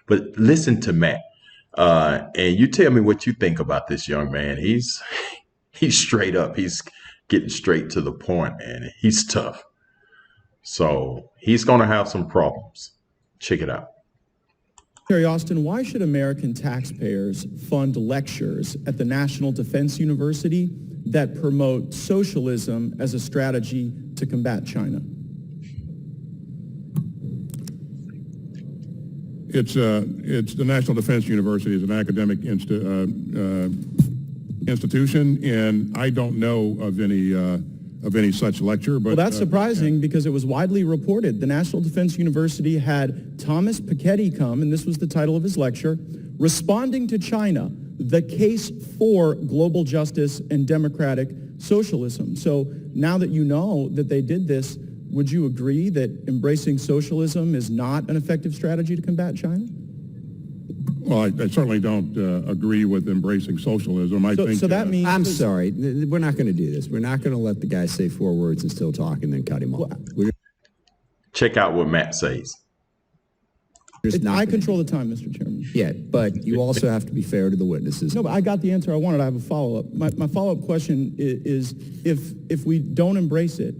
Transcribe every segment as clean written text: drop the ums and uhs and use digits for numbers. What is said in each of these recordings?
But listen to Matt, and you tell me what you think about this young man. He's straight up. He's getting straight to the point, man. He's tough. So he's going to have some problems. Check it out. Terry Austin, why should American taxpayers fund lectures at the National Defense University that promote socialism as a strategy to combat China? It's the National Defense University is an academic institution, and I don't know of any such lecture. But well, that's surprising because it was widely reported. The National Defense University had Thomas Piketty come, and this was the title of his lecture, Responding to China, the Case for Global Justice and Democratic Socialism. So now that you know that they did this, would you agree that embracing socialism is not an effective strategy to combat China? Well, I certainly don't agree with embracing socialism. I think so that means... I'm sorry. We're not going to do this. We're not going to let the guy say 4 words and still talk and then cut him off. Check out what Matt says. I control the time, Mr. Chairman. Yeah, but you also have to be fair to the witnesses. No, but I got the answer I wanted. I have a follow-up. My follow-up question is if we don't embrace it,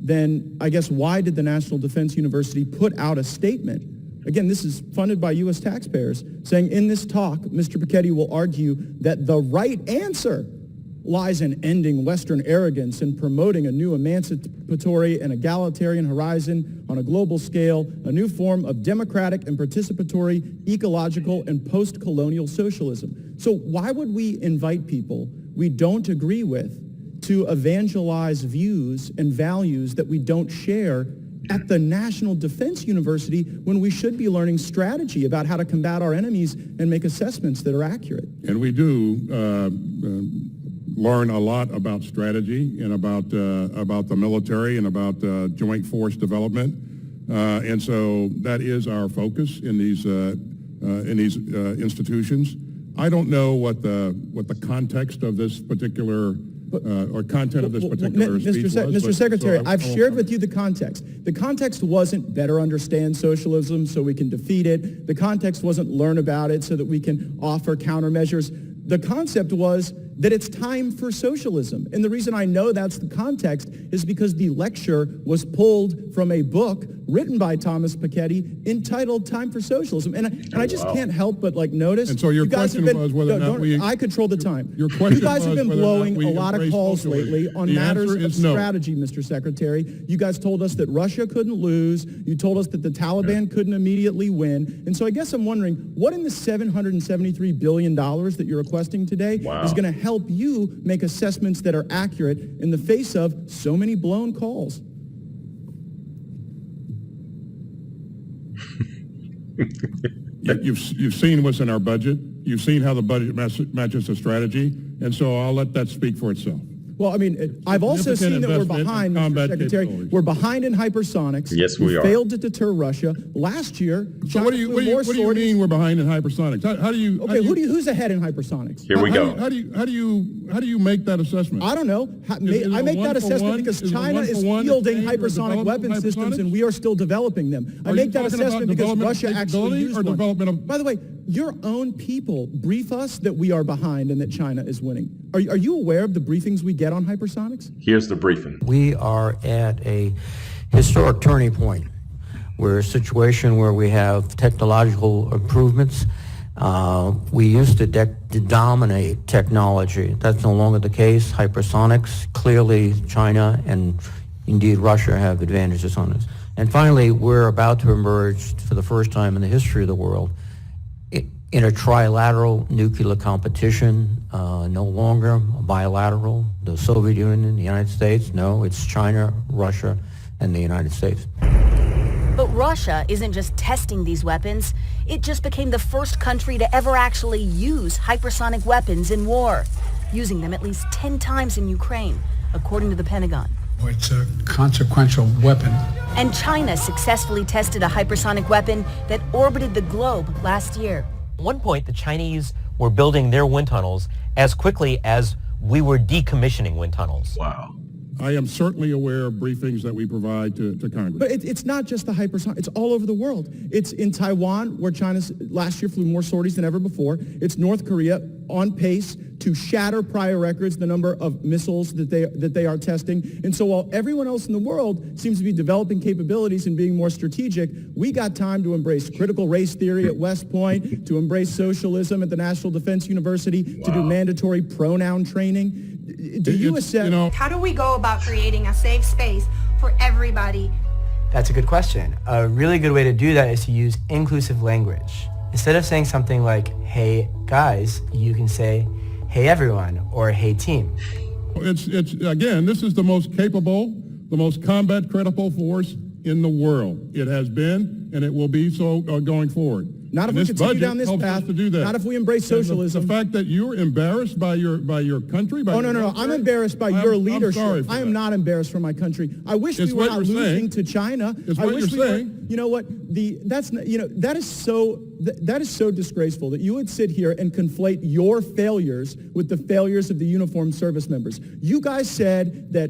then I guess why did the National Defense University put out a statement? Again, this is funded by U.S. taxpayers, saying in this talk, Mr. Piketty will argue that the right answer lies in ending Western arrogance and promoting a new emancipatory and egalitarian horizon on a global scale, a new form of democratic and participatory, ecological, and post-colonial socialism. So why would we invite people we don't agree with to evangelize views and values that we don't share at the National Defense University when we should be learning strategy about how to combat our enemies and make assessments that are accurate? And we do learn a lot about strategy and about the military and about joint force development, and so that is our focus in these institutions. I don't know what the context of this particular or content of this particular speech was. Mr. Secretary, I've shared with you the context. The context wasn't better understand socialism so we can defeat it. The context wasn't learn about it so that we can offer countermeasures. The concept was that it's time for socialism. And the reason I know that's the context is because the lecture was pulled from a book written by Thomas Piketty entitled Time for Socialism. And I just can't help but notice. And so your question was whether or not we... I control the time. Your question you guys have been blowing a lot of calls socialism lately on matters of strategy, Mr. Secretary. You guys told us that Russia couldn't lose. You told us that the Taliban couldn't immediately win. And so I guess I'm wondering, what in the $773 billion that you're requesting today is going to help you make assessments that are accurate in the face of so many blown calls? You've seen what's in our budget. You've seen how the budget matches the strategy, and so I'll let that speak for itself. Well, I mean, I've also seen that we're behind, Mr. Secretary. We're behind in hypersonics. Yes, we are. Failed to deter Russia. Last year, so what do you mean we're behind in hypersonics? How do you? Okay, who's ahead in hypersonics? Here we go. How do you make that assessment? I don't know. I make that assessment because China is fielding hypersonic weapon systems and we are still developing them. I make that assessment because Russia actually used one. By the way, your own people brief us that we are behind and that China is winning. Are you aware of the briefings we get on hypersonics? Here's the briefing. We are at a historic turning point. We're a situation where we have technological improvements. We used to dominate technology. That's no longer the case. Hypersonics, clearly China and indeed Russia have advantages on us. And finally, we're about to emerge for the first time in the history of the world in a trilateral nuclear competition, no longer bilateral. The Soviet Union, the United States, no, it's China, Russia, and the United States. But Russia isn't just testing these weapons. It just became the first country to ever actually use hypersonic weapons in war, using them at least 10 times in Ukraine, according to the Pentagon. It's a consequential weapon. And China successfully tested a hypersonic weapon that orbited the globe last year. At one point, the Chinese were building their wind tunnels as quickly as we were decommissioning wind tunnels. Wow. I am certainly aware of briefings that we provide to Congress. But it's not just the hypersonic. It's all over the world. It's in Taiwan, where China last year flew more sorties than ever before. It's North Korea on pace to shatter prior records, the number of missiles that they are testing. And so while everyone else in the world seems to be developing capabilities and being more strategic, we got time to embrace critical race theory at West Point, to embrace socialism at the National Defense University, to do mandatory pronoun training. Do you assess? How do we go about creating a safe space for everybody? That's a good question. A really good way to do that is to use inclusive language. Instead of saying something like, hey guys, you can say, hey everyone, or hey team. It's again, this is the most capable, the most combat critical force in the world. It has been, and it will be so going forward. Not if we continue down this path. To do that. Not if we embrace socialism. The fact that you're embarrassed by your country. By No. I'm embarrassed by your leadership. I'm sorry for I am that. not embarrassed for my country. I wish we were not losing to China. It's I what wish you're we were. saying. You know what? That is so disgraceful that you would sit here and conflate your failures with the failures of the uniformed service members. You guys said that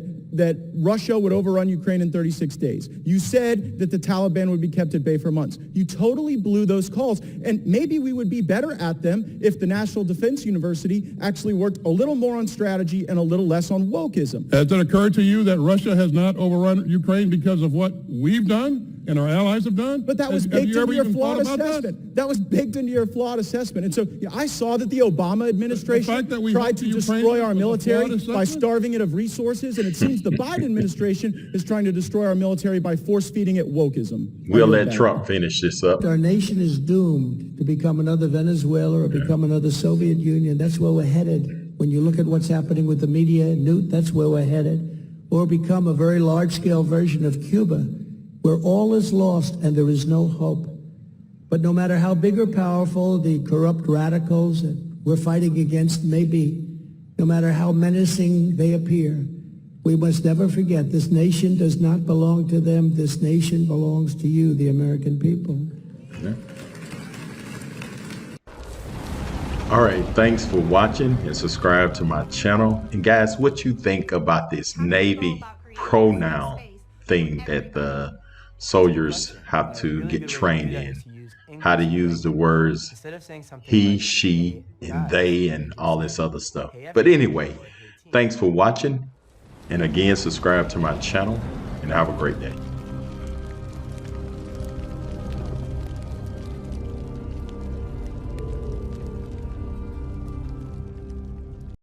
Russia would overrun Ukraine in 36 days. You said that the Taliban would be kept at bay for months. You totally blew those calls. And maybe we would be better at them if the National Defense University actually worked a little more on strategy and a little less on wokeism. Has it occurred to you that Russia has not overrun Ukraine because of what we've done and our allies have done? But that was baked into your flawed assessment. That was baked into your flawed assessment. And so I saw that the Obama administration tried to destroy our military by starving it of resources, and it seems the Biden administration is trying to destroy our military by force-feeding it wokeism. We'll let Trump finish this up. Our nation is doomed to become another Venezuela or become another Soviet Union. That's where we're headed. When you look at what's happening with the media, Newt, that's where we're headed. Or become a very large-scale version of Cuba, where all is lost and there is no hope. But no matter how big or powerful the corrupt radicals that we're fighting against may be, no matter how menacing they appear, we must never forget this nation does not belong to them. This nation belongs to you, the American people. Yeah. All right, thanks for watching and subscribe to my channel. And guys, what you think about this Navy pronoun thing that the soldiers have to get trained in? How to use the words he, she, and they, and all this other stuff. But anyway, thanks for watching. And again, subscribe to my channel and have a great day.